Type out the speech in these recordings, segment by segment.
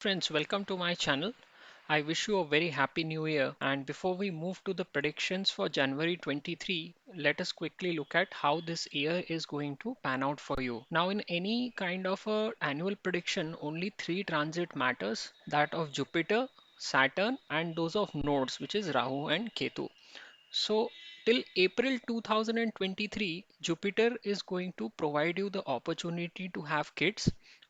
friends, welcome to my channel. I wish you a very happy new year. And before we move to the predictions for January 23, let us quickly look at how this year is going to pan out for you. Now, in any kind of a annual prediction, only three transit matters, that of Jupiter, Saturn, and those of nodes, which is Rahu and Ketu. So, till April 2023, Jupiter is going to provide you the opportunity to have kids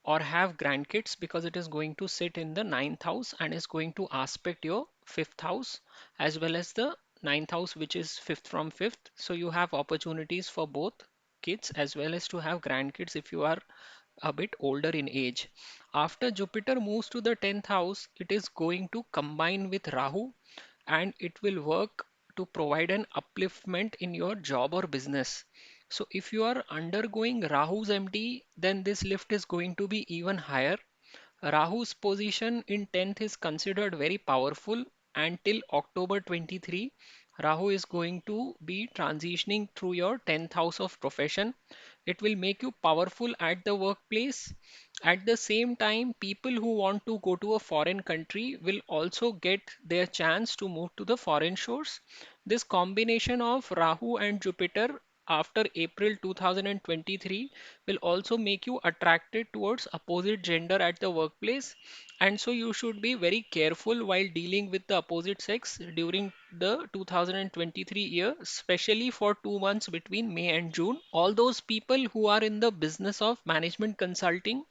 or have grandkids because it is going to sit in the ninth house and is going to aspect your fifth house as well as the ninth house, which is fifth from fifth. So, you have opportunities for both kids as well as to have grandkids if you are a bit older in age. After Jupiter moves to the 10th house, it is going to combine with Rahu and it will work to provide an upliftment in your job or business. So if you are undergoing Rahu's MT, then this lift is going to be even higher. Rahu's position in 10th is considered very powerful until October 23. Rahu is going to be transitioning through your 10th house of profession. It will make you powerful at the workplace. At the same time, people who want to go to a foreign country will also get their chance to move to the foreign shores. This combination of Rahu and Jupiter after April 2023 will also make you attracted towards opposite gender at the workplace, and so you should be very careful while dealing with the opposite sex during the 2023 year, especially for 2 months between May and June. All those people who are in the business of management consulting,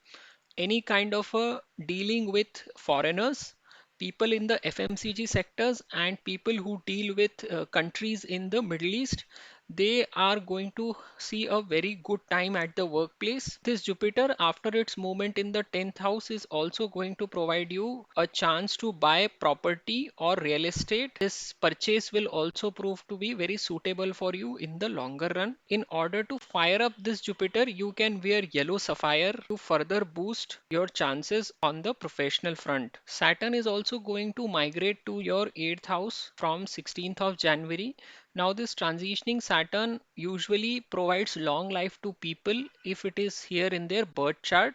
any kind of a dealing with foreigners, people in the FMCG sectors, and people who deal with countries in the Middle East, they are going to see a very good time at the workplace. This Jupiter, after its movement in the 10th house, is also going to provide you a chance to buy property or real estate. This purchase will also prove to be very suitable for you in the longer run. In order to fire up this Jupiter, you can wear yellow sapphire to further boost your chances on the professional front. Saturn is also going to migrate to your 8th house from 16th of January. Now, this transitioning Saturn usually provides long life to people if it is here in their birth chart.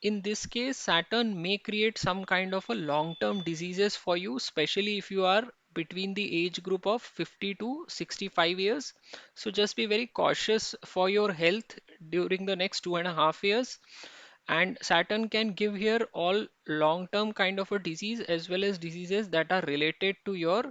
In this case, Saturn may create some kind of a long-term diseases for you, especially if you are between the age group of 50 to 65 years. So just be very cautious for your health during the next 2.5 years. And Saturn can give here all long-term kind of a disease as well as diseases that are related to your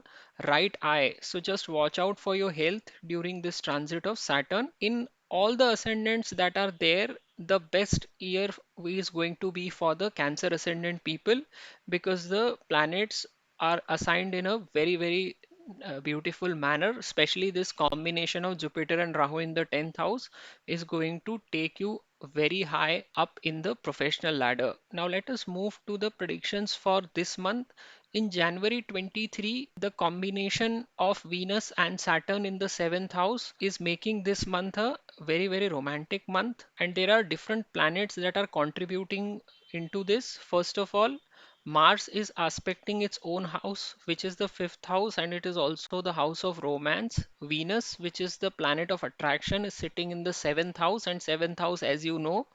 right eye. So just watch out for your health during this transit of Saturn. In all the ascendants that are there, the best year is going to be for the Cancer ascendant people because the planets are assigned in a very beautiful manner. Especially this combination of Jupiter and Rahu in the 10th house is going to take you very high up in the professional ladder. Now let us move to the predictions for this month. In January 23, the combination of Venus and Saturn in the 7th house is making this month a very romantic month, and there are different planets that are contributing into this. First of all, Mars is aspecting its own house, which is the fifth house, and it is also the house of romance. Venus, which is the planet of attraction, is sitting in the seventh house, and seventh house, as you know,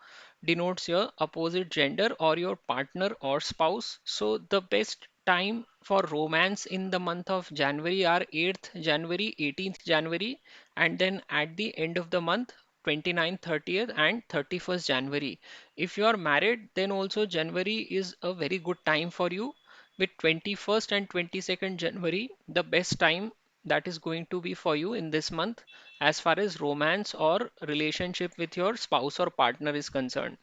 denotes your opposite gender or your partner or spouse. So the best time for romance in the month of January are 8th January, 18th January, and then at the end of the month, 29th, 30th, and 31st January. If you are married, then also January is a very good time for you. With 21st and 22nd January, the best time that is going to be for you in this month as far as romance or relationship with your spouse or partner is concerned.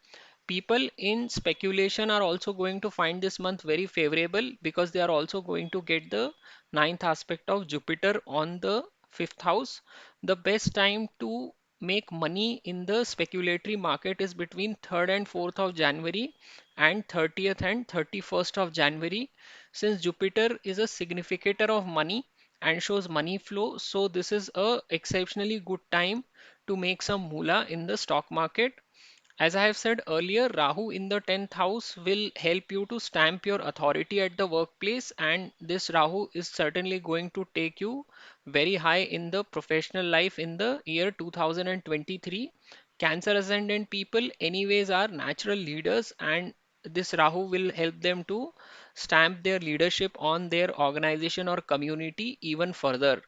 People in speculation are also going to find this month very favorable because they are also going to get the ninth aspect of Jupiter on the fifth house. The best time to make money in the speculatory market is between 3rd and 4th of January and 30th and 31st of January. Since Jupiter is a significator of money and shows money flow, so this is a exceptionally good time to make some moolah in the stock market. As I have said earlier, Rahu in the 10th house will help you to stamp your authority at the workplace, and this Rahu is certainly going to take you very high in the professional life in the year 2023. Cancer ascendant people, anyways, are natural leaders, and this Rahu will help them to stamp their leadership on their organization or community even further.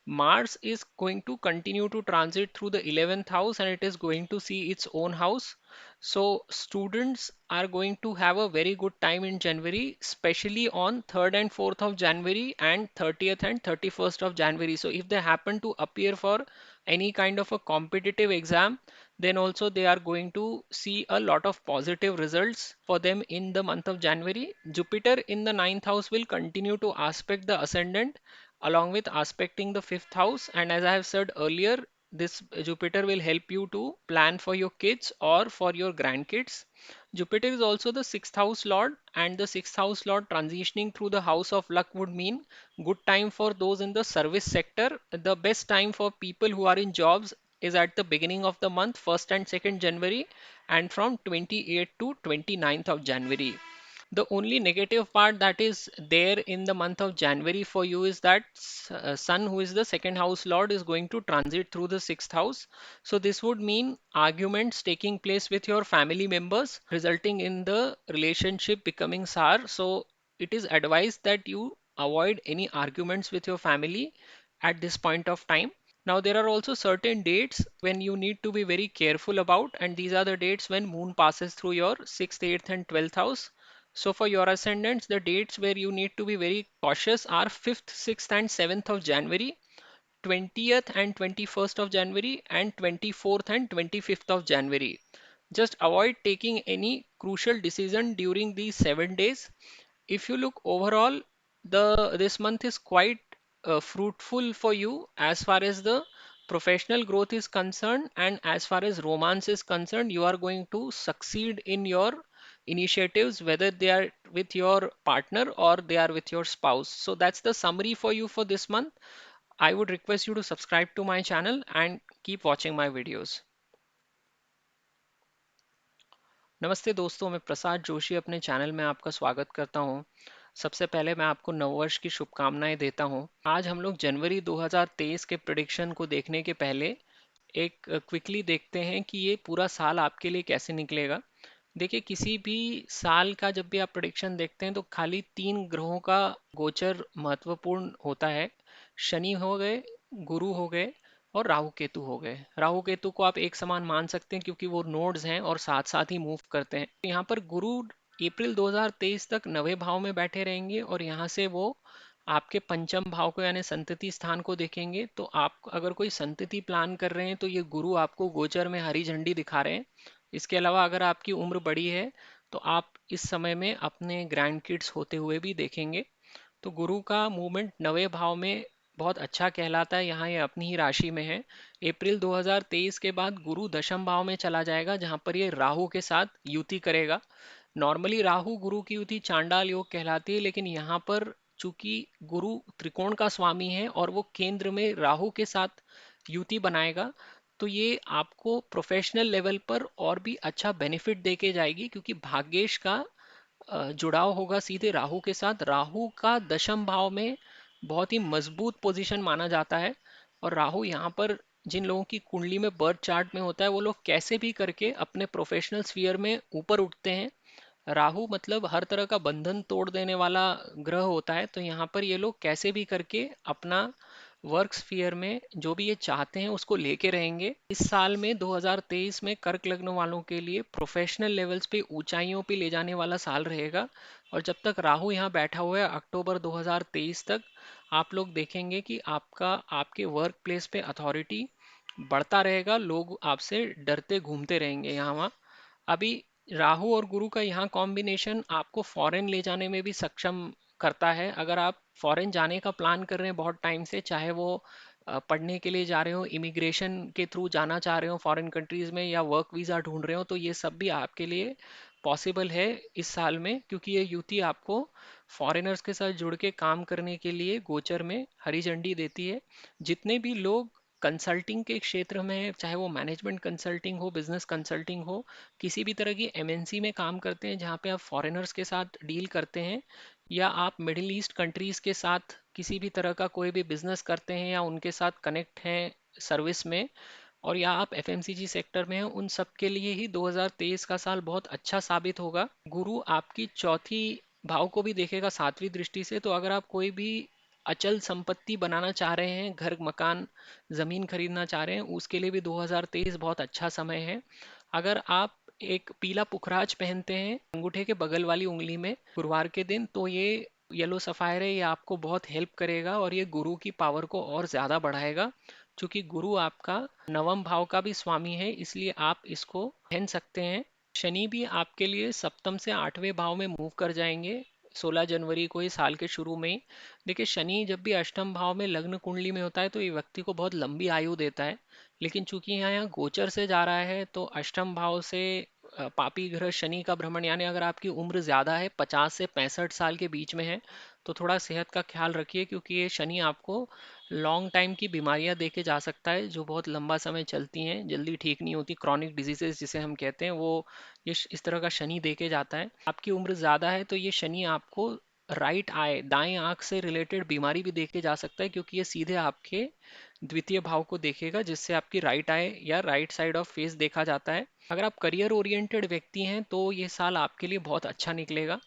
Mars is going to continue to transit through the 11th house and it is going to see its own house. So students are going to have a very good time in January, especially on 3rd and 4th of January and 30th and 31st of January. So if they happen to appear for any kind of a competitive exam, then also they are going to see a lot of positive results for them in the month of January. Jupiter in the ninth house will continue to aspect the ascendant along with aspecting the fifth house. And as I have said earlier, this Jupiter will help you to plan for your kids or for your grandkids. Jupiter is also the sixth house lord, and the sixth house lord transitioning through the house of luck would mean good time for those in the service sector. The best time for people who are in jobs is at the beginning of the month, 1st and 2nd January, and from 28th to 29th of January. The only negative part that is there in the month of January for you is that Sun, who is the second house lord, is going to transit through the sixth house. So this would mean arguments taking place with your family members, resulting in the relationship becoming sour. So it is advised that you avoid any arguments with your family at this point of time. Now, there are also certain dates when you need to be very careful about, and these are the dates when moon passes through your 6th, 8th, and 12th house. So, for your ascendants, the dates where you need to be very cautious are 5th, 6th, and 7th of January, 20th and 21st of January, and 24th and 25th of January. Just avoid taking any crucial decision during these 7 days. If you look overall, the this month is quite fruitful for you as far as the professional growth is concerned, and as far as romance is concerned, you are going to succeed in your initiatives, whether they are with your partner or they are with your spouse. So that's the summary for you for this month. I would request you to subscribe to my channel and keep watching my videos. नमस्ते दोस्तों, मैं प्रसाद जोशी अपने channel में आपका स्वागत करता हूं। सबसे पहले मैं आपको नववर्ष की शुभकामनाएं देता हूं। आज हम लोग जनवरी 2023 के प्रिडिक्शन को देखने के पहले एक क्विकली देखते हैं कि ये पूरा साल आपके लिए कैसे निकलेगा। देखिए, किसी भी साल का जब भी आप प्रिडिक्शन देखते हैं तो खाली 3 ग्रहों का गोचर महत्वपूर्ण होता है। शनि हो गए, गुरु हो गए और राहु केतु हो गए। राहु केतु को आप एक समान मान सकते हैं क्योंकि वो नोड्स हैं और साथ साथ ही मूव करते हैं। यहाँ पर गुरु अप्रैल 2023 तक 9वें भाव में बैठे रहेंगे और यहाँ से वो आपके पंचम भाव को यानी संतति स्थान को देखेंगे। तो आप अगर कोई संतति प्लान कर रहे हैं तो ये गुरु आपको गोचर में हरी झंडी दिखा रहे हैं। इसके अलावा अगर आपकी उम्र बड़ी है तो आप इस समय में अपने ग्रैंड किड्स होते हुए भी देखेंगे। तो गुरु का मूवमेंट 9वें भाव में बहुत अच्छा कहलाता है। यहाँ ये अपनी ही राशि में है। अप्रैल 2023 के बाद गुरु दशम भाव में चला जाएगा जहाँ पर ये राहु के साथ युति करेगा। नॉर्मली राहु गुरु की युति चांडाल योग कहलाती है, लेकिन यहाँ पर चूंकि गुरु त्रिकोण का स्वामी है और वो केंद्र में राहु के साथ युति बनाएगा, तो ये आपको प्रोफेशनल लेवल पर और भी अच्छा बेनिफिट देके जाएगी क्योंकि भाग्येश का जुड़ाव होगा सीधे राहु के साथ। राहु का दशम भाव में बहुत ही मजबूत पोजीशन माना जाता है। और राहु यहाँ पर जिन लोगों की कुंडली में बर्थ चार्ट में होता है वो लोग कैसे भी करके अपने प्रोफेशनल स्फीयर में ऊपर उठते हैं। राहु मतलब हर तरह का बंधन तोड़ देने वाला ग्रह होता है। तो यहाँ पर ये लोग कैसे भी करके अपना वर्क स्फीयर में जो भी ये चाहते हैं उसको लेके रहेंगे। इस साल में 2023 में कर्क लग्न वालों के लिए प्रोफेशनल लेवल्स पे ऊंचाइयों पे ले जाने वाला साल रहेगा। और जब तक राहु यहाँ बैठा हुआ है अक्टूबर 2023 तक, आप लोग देखेंगे कि आपका आपके वर्क प्लेस पे अथॉरिटी बढ़ता रहेगा। लोग आपसे डरते घूमते रहेंगे यहाँ वहाँ। अभी राहु और गुरु का यहाँ कॉम्बिनेशन आपको फॉरेन ले जाने में भी सक्षम करता है। अगर आप फॉरेन जाने का प्लान कर रहे हैं बहुत टाइम से, चाहे वो पढ़ने के लिए जा रहे हो, इमिग्रेशन के थ्रू जाना चाह रहे हो फॉरेन कंट्रीज में, या वर्क वीज़ा ढूंढ रहे हो, तो ये सब भी आपके लिए पॉसिबल है इस साल में क्योंकि ये युति आपको फॉरेनर्स के साथ जुड़ के काम करने के लिए गोचर में हरी झंडी देती है। जितने भी लोग कंसल्टिंग के क्षेत्र में, चाहे वो मैनेजमेंट कंसल्टिंग हो, बिजनेस कंसल्टिंग हो, किसी भी तरह की एमएनसी में काम करते हैं जहाँ पे आप फॉरेनर्स के साथ डील करते हैं, या आप मिडिल ईस्ट कंट्रीज के साथ किसी भी तरह का कोई भी बिजनेस करते हैं या उनके साथ कनेक्ट हैं सर्विस में, और या आप एफएमसीजी सेक्टर में हैं, उन सब के लिए ही 2023 का साल बहुत अच्छा साबित होगा। गुरु आपकी चौथी भाव को भी देखेगा 7वीं दृष्टि से, तो अगर आप कोई भी अचल संपत्ति बनाना चाह रहे हैं, घर मकान जमीन खरीदना चाह रहे हैं, उसके लिए भी 2023 बहुत अच्छा समय है। अगर आप एक पीला पुखराज पहनते हैं अंगूठे के बगल वाली उंगली में गुरुवार के दिन, तो ये येलो सफायर है, ये आपको बहुत हेल्प करेगा और ये गुरु की पावर को और ज़्यादा बढ़ाएगा। क्योंकि गुरु आपका नवम भाव का भी स्वामी है, इसलिए आप इसको पहन सकते हैं। शनि भी आपके लिए सप्तम से 8वें भाव में मूव कर जाएंगे 16 जनवरी को, ही साल के शुरू में ही। देखिए, शनि जब भी अष्टम भाव में लग्न कुंडली में होता है तो ये व्यक्ति को बहुत लंबी आयु देता है। लेकिन चूंकि यहाँ गोचर से जा रहा है, तो अष्टम भाव से पापी ग्रह शनि का भ्रमण, यानी अगर आपकी उम्र ज़्यादा है, 50 से 65 साल के बीच में है, तो थोड़ा सेहत का ख्याल रखिए, क्योंकि ये शनि आपको लॉन्ग टाइम की बीमारियां दे के जा सकता है, जो बहुत लंबा समय चलती हैं, जल्दी ठीक नहीं होती, क्रॉनिक डिजीजेस जिसे हम कहते हैं, वो ये इस तरह का शनि दे के जाता है। आपकी उम्र ज़्यादा है तो ये शनि आपको राइट आई, दाएं आंख से रिलेटेड बीमारी भी देके जा सकता है, क्योंकि ये सीधे आपके द्वितीय भाव को देखेगा, जिससे आपकी राइट आई या राइट साइड ऑफ फेस देखा जाता है। अगर आप करियर ओरिएंटेड व्यक्ति हैं तो ये साल आपके लिए बहुत अच्छा निकलेगा।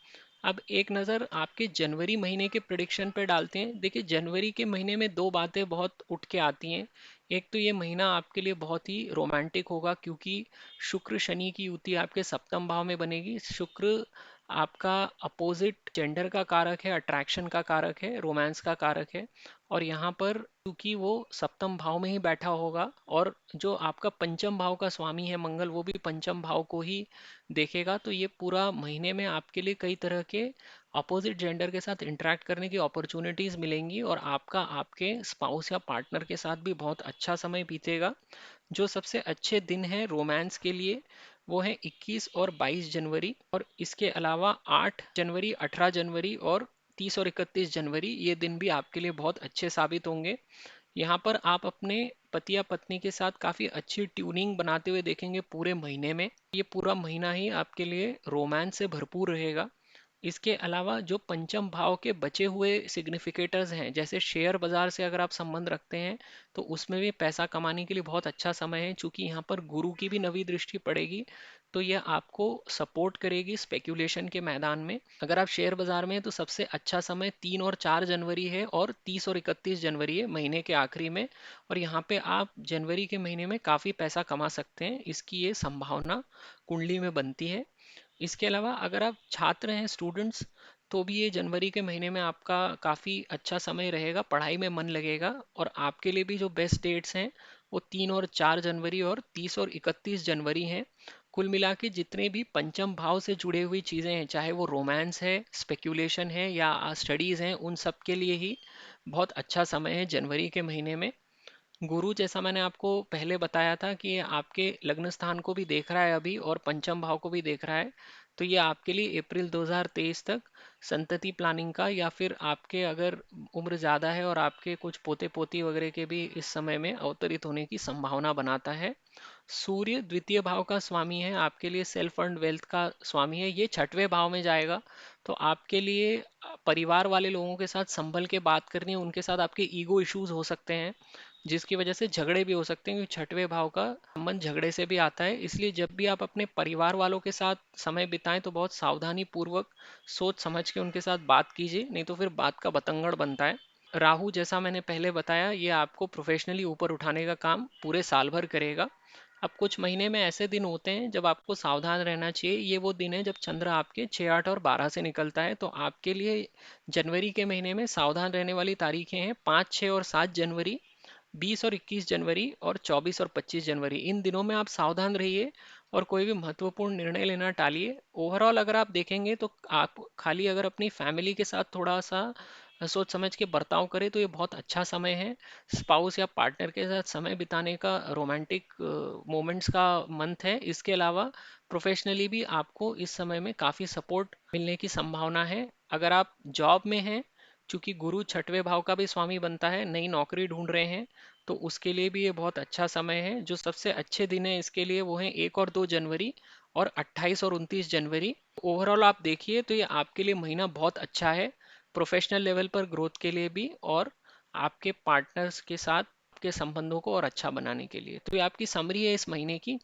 अब एक नज़र आपके जनवरी महीने के प्रिडिक्शन पे डालते हैं। देखिए, जनवरी के महीने में दो बातें बहुत उठ के आती हैं। एक तो ये महीना आपके लिए बहुत ही रोमांटिक होगा, क्योंकि शुक्र शनि की युति आपके सप्तम भाव में बनेगी। शुक्र आपका अपोजिट जेंडर का कारक है, अट्रैक्शन का कारक है, रोमांस का कारक है। और यहाँ पर क्योंकि वो सप्तम भाव में ही बैठा होगा, और जो आपका पंचम भाव का स्वामी है मंगल, वो भी पंचम भाव को ही देखेगा, तो ये पूरा महीने में आपके लिए कई तरह के अपोजिट जेंडर के साथ इंटरेक्ट करने की अपॉर्चुनिटीज मिलेंगी, और आपका आपके स्पाउस या पार्टनर के साथ भी बहुत अच्छा समय बीतेगा। जो सबसे अच्छे दिन हैं रोमांस के लिए, वो है 21 और 22 जनवरी, और इसके अलावा 8 जनवरी, 18 जनवरी और 30 और 31 जनवरी, ये दिन भी आपके लिए बहुत अच्छे साबित होंगे। यहाँ पर आप अपने पति या पत्नी के साथ काफ़ी अच्छी ट्यूनिंग बनाते हुए देखेंगे पूरे महीने में। ये पूरा महीना ही आपके लिए रोमांस से भरपूर रहेगा। इसके अलावा जो पंचम भाव के बचे हुए सिग्निफिकेटर्स हैं, जैसे शेयर बाजार से अगर आप संबंध रखते हैं, तो उसमें भी पैसा कमाने के लिए बहुत अच्छा समय है। चूंकि यहाँ पर गुरु की भी नवी दृष्टि पड़ेगी, तो यह आपको सपोर्ट करेगी स्पेक्यूलेशन के मैदान में। अगर आप शेयर बाजार में हैं तो सबसे अच्छा समय 3 और 4 जनवरी है, और 30 और 31 जनवरी है महीने के आखिरी में। और यहाँ पे आप जनवरी के महीने में काफ़ी पैसा कमा सकते हैं, इसकी ये संभावना कुंडली में बनती है। इसके अलावा अगर आप छात्र हैं, स्टूडेंट्स, तो भी ये जनवरी के महीने में आपका काफ़ी अच्छा समय रहेगा, पढ़ाई में मन लगेगा। और आपके लिए भी जो बेस्ट डेट्स हैं वो 3 और 4 जनवरी और 30 और 31 जनवरी हैं। कुल मिला के जितने भी पंचम भाव से जुड़े हुई चीज़ें हैं, चाहे वो रोमांस है, स्पेक्यूलेशन है या स्टडीज़ हैं, उन सब के लिए ही बहुत अच्छा समय है जनवरी के महीने में। गुरु, जैसा मैंने आपको पहले बताया था कि ये आपके लग्न स्थान को भी देख रहा है अभी, और पंचम भाव को भी देख रहा है, तो ये आपके लिए अप्रैल 2023 तक संतति प्लानिंग का, या फिर आपके अगर उम्र ज़्यादा है और आपके कुछ पोते पोती वगैरह के भी इस समय में अवतरित होने की संभावना बनाता है। सूर्य द्वितीय भाव का स्वामी है, आपके लिए सेल्फ अर्न्ड वेल्थ का स्वामी है, ये छठवें भाव में जाएगा। तो आपके लिए परिवार वाले लोगों के साथ संभल के बात करनी है, उनके साथ आपके ईगो इश्यूज हो सकते हैं, जिसकी वजह से झगड़े भी हो सकते हैं, क्योंकि छठवें भाव का संबंध झगड़े से भी आता है। इसलिए जब भी आप अपने परिवार वालों के साथ समय बिताएं तो बहुत सावधानी पूर्वक सोच समझ के उनके साथ बात कीजिए, नहीं तो फिर बात का बतंगड़ बनता है। राहु, जैसा मैंने पहले बताया, ये आपको प्रोफेशनली ऊपर उठाने का काम पूरे साल भर करेगा। अब कुछ महीने में ऐसे दिन होते हैं जब आपको सावधान रहना चाहिए। ये वो दिन है जब चंद्र आपके 6, 8 और 12 से निकलता है, तो आपके लिए जनवरी के महीने में सावधान रहने वाली तारीखें हैं 5, 6 और 7 जनवरी, 20 और 21 जनवरी और 24 और 25 जनवरी। इन दिनों में आप सावधान रहिए और कोई भी महत्वपूर्ण निर्णय लेना टालिए। ओवरऑल अगर आप देखेंगे तो आप खाली अगर अपनी फैमिली के साथ थोड़ा सा सोच समझ के बर्ताव करें तो ये बहुत अच्छा समय है। स्पाउस या पार्टनर के साथ समय बिताने का, रोमांटिक मोमेंट्स का मंथ है। इसके अलावा प्रोफेशनली भी आपको इस समय में काफ़ी सपोर्ट मिलने की संभावना है। अगर आप जॉब में हैं, चूंकि गुरु छठवें भाव का भी स्वामी बनता है, नई नौकरी ढूंढ रहे हैं, तो उसके लिए भी ये बहुत अच्छा समय है। जो सबसे अच्छे दिन है इसके लिए वो हैं 1 और 2 जनवरी और 28 और 29 जनवरी। ओवरऑल आप देखिए तो ये आपके लिए महीना बहुत अच्छा है, प्रोफेशनल लेवल पर ग्रोथ के लिए भी, और आपके पार्टनर्स के साथ, आपके आपके संबंधों को और अच्छा बनाने के लिए। तो ये आपकी समरी है इस महीने की।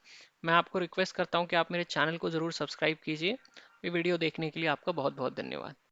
मैं आपको रिक्वेस्ट करता हूँ कि आप मेरे चैनल को ज़रूर सब्सक्राइब कीजिए। ये वीडियो देखने के लिए आपका बहुत बहुत धन्यवाद।